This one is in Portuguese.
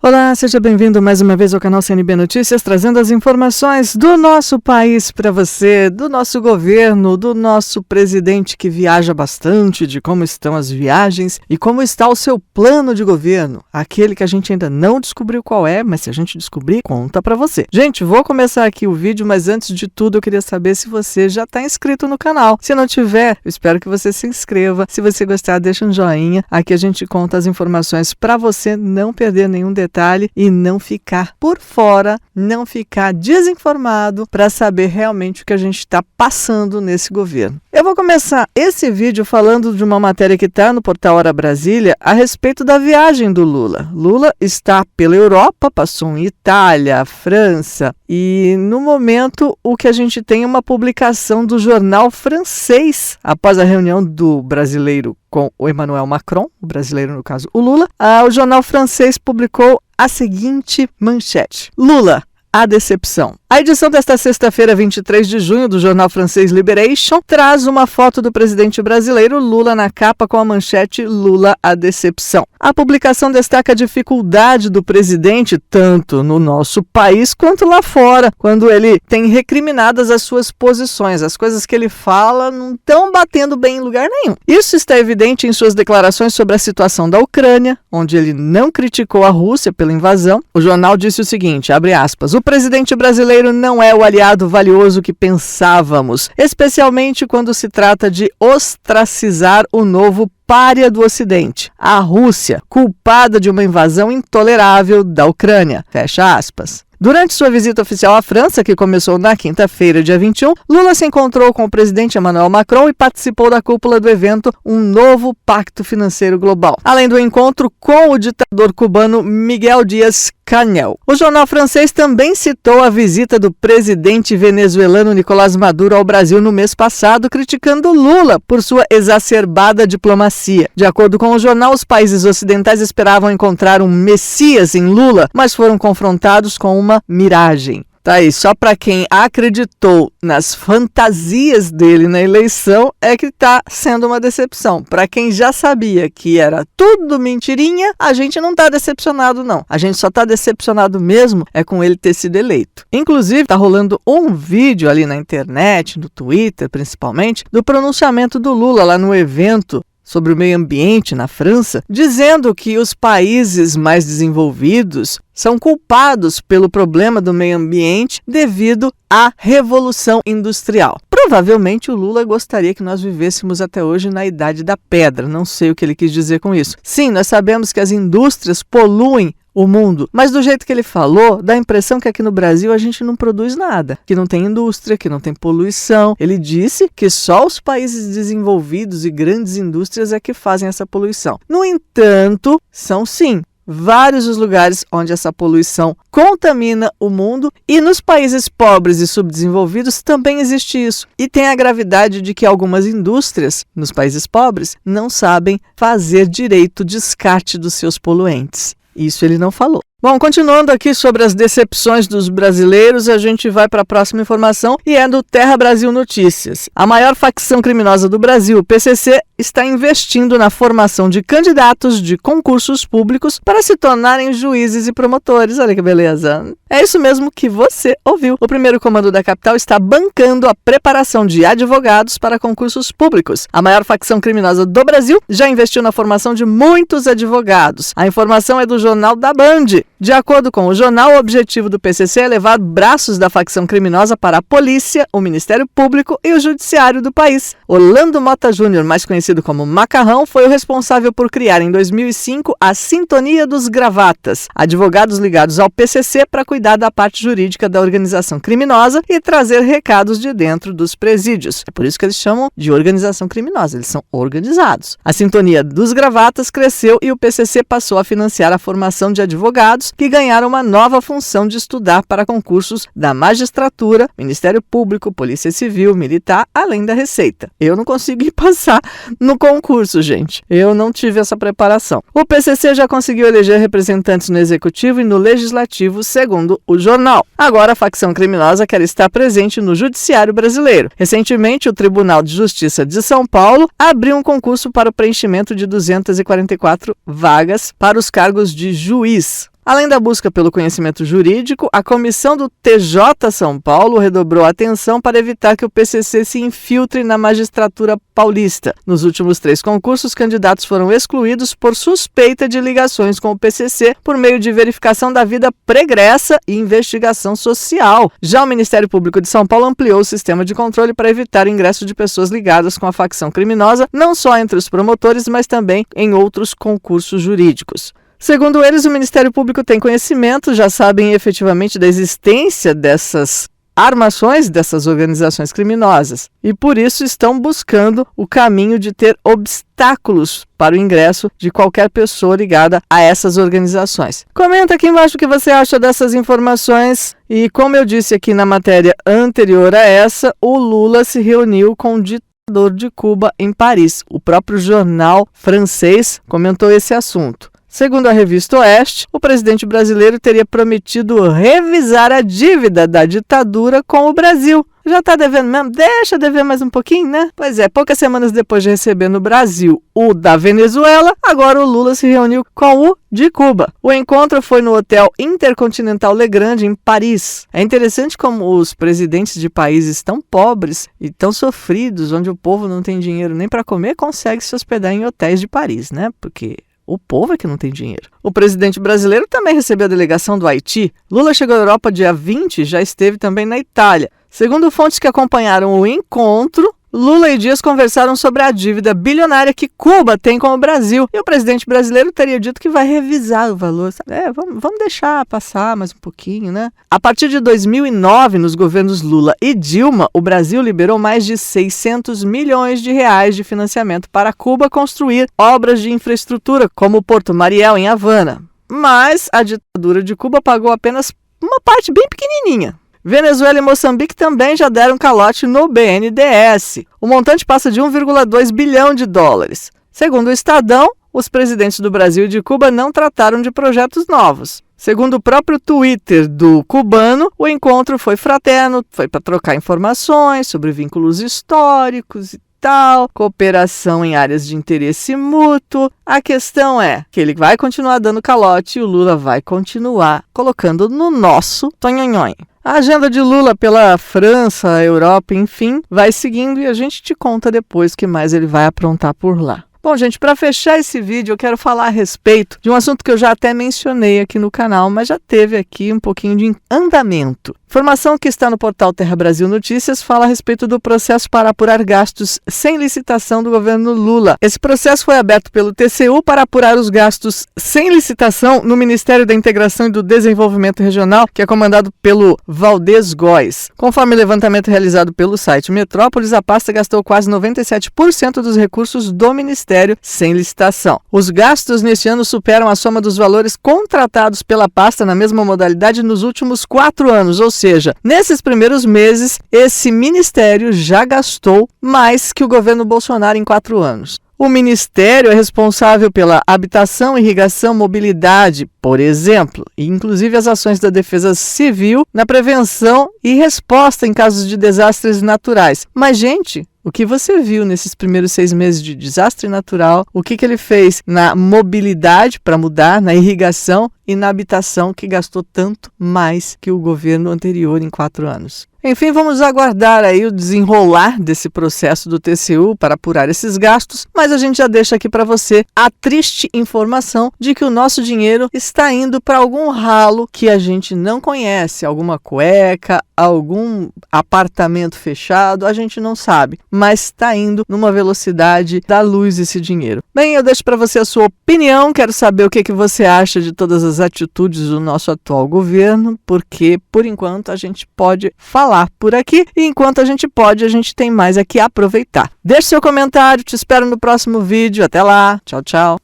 Olá, seja bem-vindo mais uma vez ao canal CNB Notícias, trazendo as informações do nosso país para você, do nosso governo, do nosso presidente que viaja bastante, de como estão as viagens e como está o seu plano de governo, aquele que a gente ainda não descobriu qual é, mas se a gente descobrir, conta para você. Gente, vou começar aqui o vídeo, mas antes de tudo eu queria saber se você já está inscrito no canal. Se não tiver, eu espero que você se inscreva. Se você gostar, deixa um joinha. Aqui a gente conta as informações para você não perder nenhum detalhe e não ficar por fora, não ficar desinformado para saber realmente o que a gente está passando nesse governo. Eu vou começar esse vídeo falando de uma matéria que está no portal Hora Brasília a respeito da viagem do Lula. Lula está pela Europa, passou em Itália, França e no momento o que a gente tem é uma publicação do jornal francês após a reunião do brasileiro com o Emmanuel Macron, o brasileiro no caso o Lula. O jornal francês publicou a seguinte manchete: Lula, a decepção. A edição desta sexta-feira, 23 de junho, do jornal francês Libération, traz uma foto do presidente brasileiro Lula na capa com a manchete Lula, a decepção. A publicação destaca a dificuldade do presidente, tanto no nosso país quanto lá fora, quando ele tem recriminadas as suas posições. As coisas que ele fala não estão batendo bem em lugar nenhum. Isso está evidente em suas declarações sobre a situação da Ucrânia, onde ele não criticou a Rússia pela invasão. O jornal disse o seguinte, abre aspas, o presidente brasileiro não é o aliado valioso que pensávamos, especialmente quando se trata de ostracizar o novo pária do Ocidente, a Rússia, culpada de uma invasão intolerável da Ucrânia. Fecha aspas. Durante sua visita oficial à França, que começou na quinta-feira, dia 21, Lula se encontrou com o presidente Emmanuel Macron e participou da cúpula do evento Um Novo Pacto Financeiro Global, além do encontro com o ditador cubano Miguel Díaz-Canel. O jornal francês também citou a visita do presidente venezuelano Nicolás Maduro ao Brasil no mês passado, criticando Lula por sua exacerbada diplomacia. De acordo com o jornal, os países ocidentais esperavam encontrar um messias em Lula, mas foram confrontados com uma miragem. Tá aí, só para quem acreditou nas fantasias dele na eleição é que tá sendo uma decepção. Para quem já sabia que era tudo mentirinha, a gente não tá decepcionado não. A gente só tá decepcionado mesmo é com ele ter sido eleito. Inclusive, tá rolando um vídeo ali na internet, no Twitter principalmente, do pronunciamento do Lula lá no evento sobre o meio ambiente na França, dizendo que os países mais desenvolvidos são culpados pelo problema do meio ambiente devido à Revolução Industrial. Provavelmente o Lula gostaria que nós vivêssemos até hoje na Idade da Pedra, não sei o que ele quis dizer com isso. Sim, nós sabemos que as indústrias poluem o mundo, mas do jeito que ele falou, dá a impressão que aqui no Brasil a gente não produz nada, que não tem indústria, que não tem poluição. Ele disse que só os países desenvolvidos e grandes indústrias é que fazem essa poluição. No entanto, são sim vários os lugares onde essa poluição contamina o mundo e nos países pobres e subdesenvolvidos também existe isso. E tem a gravidade de que algumas indústrias nos países pobres não sabem fazer direito o descarte dos seus poluentes. Isso ele não falou. Bom, continuando aqui sobre as decepções dos brasileiros, a gente vai para a próxima informação e é do Terra Brasil Notícias. A maior facção criminosa do Brasil, o PCC, está investindo na formação de candidatos de concursos públicos para se tornarem juízes e promotores. Olha que beleza! É isso mesmo que você ouviu. O primeiro comando da capital está bancando a preparação de advogados para concursos públicos. A maior facção criminosa do Brasil já investiu na formação de muitos advogados. A informação é do jornal da Band. De acordo com o jornal, o objetivo do PCC é levar braços da facção criminosa para a polícia, o Ministério Público e o Judiciário do país. Orlando Mota Júnior, mais conhecido como Macarrão, foi o responsável por criar em 2005 a Sintonia dos Gravatas, advogados ligados ao PCC para cuidar da parte jurídica da organização criminosa e trazer recados de dentro dos presídios. É por isso que eles chamam de organização criminosa, eles são organizados. A Sintonia dos Gravatas cresceu e o PCC passou a financiar a formação de advogados que ganharam uma nova função de estudar para concursos da magistratura, Ministério Público, Polícia Civil, Militar, além da Receita. Eu não consegui passar no concurso, gente. Eu não tive essa preparação. O PCC já conseguiu eleger representantes no Executivo e no Legislativo, segundo o jornal. Agora, a facção criminosa quer estar presente no Judiciário brasileiro. Recentemente, o Tribunal de Justiça de São Paulo abriu um concurso para o preenchimento de 244 vagas para os cargos de juiz. Além da busca pelo conhecimento jurídico, a comissão do TJ São Paulo redobrou a atenção para evitar que o PCC se infiltre na magistratura paulista. Nos últimos 3 concursos, candidatos foram excluídos por suspeita de ligações com o PCC por meio de verificação da vida pregressa e investigação social. Já o Ministério Público de São Paulo ampliou o sistema de controle para evitar o ingresso de pessoas ligadas com a facção criminosa, não só entre os promotores, mas também em outros concursos jurídicos. Segundo eles, o Ministério Público tem conhecimento, já sabem efetivamente da existência dessas armações, dessas organizações criminosas, e por isso estão buscando o caminho de ter obstáculos para o ingresso de qualquer pessoa ligada a essas organizações. Comenta aqui embaixo o que você acha dessas informações e, como eu disse aqui na matéria anterior a essa, o Lula se reuniu com o ditador de Cuba em Paris. O próprio jornal francês comentou esse assunto. Segundo a revista Oeste, o presidente brasileiro teria prometido revisar a dívida da ditadura com o Brasil. Já está devendo mesmo? Deixa dever mais um pouquinho, né? Pois é, poucas semanas depois de receber no Brasil o da Venezuela, agora o Lula se reuniu com o de Cuba. O encontro foi no Hotel Intercontinental Le Grande, em Paris. É interessante como os presidentes de países tão pobres e tão sofridos, onde o povo não tem dinheiro nem para comer, conseguem se hospedar em hotéis de Paris, né? Porque o povo é que não tem dinheiro. O presidente brasileiro também recebeu a delegação do Haiti. Lula chegou à Europa dia 20 e já esteve também na Itália. Segundo fontes que acompanharam o encontro, Lula e Dias conversaram sobre a dívida bilionária que Cuba tem com o Brasil. E o presidente brasileiro teria dito que vai revisar o valor. Vamos deixar passar mais um pouquinho, né? A partir de 2009, nos governos Lula e Dilma, o Brasil liberou mais de 600 milhões de reais de financiamento para Cuba construir obras de infraestrutura, como o Porto Mariel, em Havana. Mas a ditadura de Cuba pagou apenas uma parte bem pequenininha. Venezuela e Moçambique também já deram calote no BNDES. O montante passa de 1,2 bilhão de dólares. Segundo o Estadão, os presidentes do Brasil e de Cuba não trataram de projetos novos. Segundo o próprio Twitter do cubano, o encontro foi fraterno, foi para trocar informações sobre vínculos históricos e tal, cooperação em áreas de interesse mútuo. A questão é que ele vai continuar dando calote e o Lula vai continuar colocando no nosso tonhonhonho. A agenda de Lula pela França, Europa, enfim, vai seguindo e a gente te conta depois o que mais ele vai aprontar por lá. Bom, gente, para fechar esse vídeo, eu quero falar a respeito de um assunto que eu já até mencionei aqui no canal, mas já teve aqui um pouquinho de andamento. Informação que está no portal Terra Brasil Notícias fala a respeito do processo para apurar gastos sem licitação do governo Lula. Esse processo foi aberto pelo TCU para apurar os gastos sem licitação no Ministério da Integração e do Desenvolvimento Regional, que é comandado pelo Valdez Góes. Conforme o levantamento realizado pelo site Metrópolis, a pasta gastou quase 97% dos recursos do Ministério sem licitação. Os gastos neste ano superam a soma dos valores contratados pela pasta na mesma modalidade nos últimos 4 anos, ou seja, nesses primeiros meses, esse ministério já gastou mais que o governo Bolsonaro em 4 anos. O ministério é responsável pela habitação, irrigação, mobilidade, por exemplo, e inclusive as ações da Defesa Civil na prevenção e resposta em casos de desastres naturais. Mas, gente, o que você viu nesses primeiros 6 meses de desastre natural, o que ele fez na mobilidade para mudar, na irrigação e na habitação, que gastou tanto mais que o governo anterior em 4 anos. Enfim, vamos aguardar aí o desenrolar desse processo do TCU para apurar esses gastos, mas a gente já deixa aqui para você a triste informação de que o nosso dinheiro está indo para algum ralo que a gente não conhece, alguma cueca, algum apartamento fechado, a gente não sabe, mas está indo numa velocidade da luz esse dinheiro. Bem, eu deixo para você a sua opinião, quero saber o que você acha de todas as atitudes do nosso atual governo, porque, por enquanto, a gente pode falar por aqui, e enquanto a gente pode, a gente tem mais aqui a aproveitar. Deixe seu comentário, te espero no próximo vídeo. Até lá, tchau, tchau.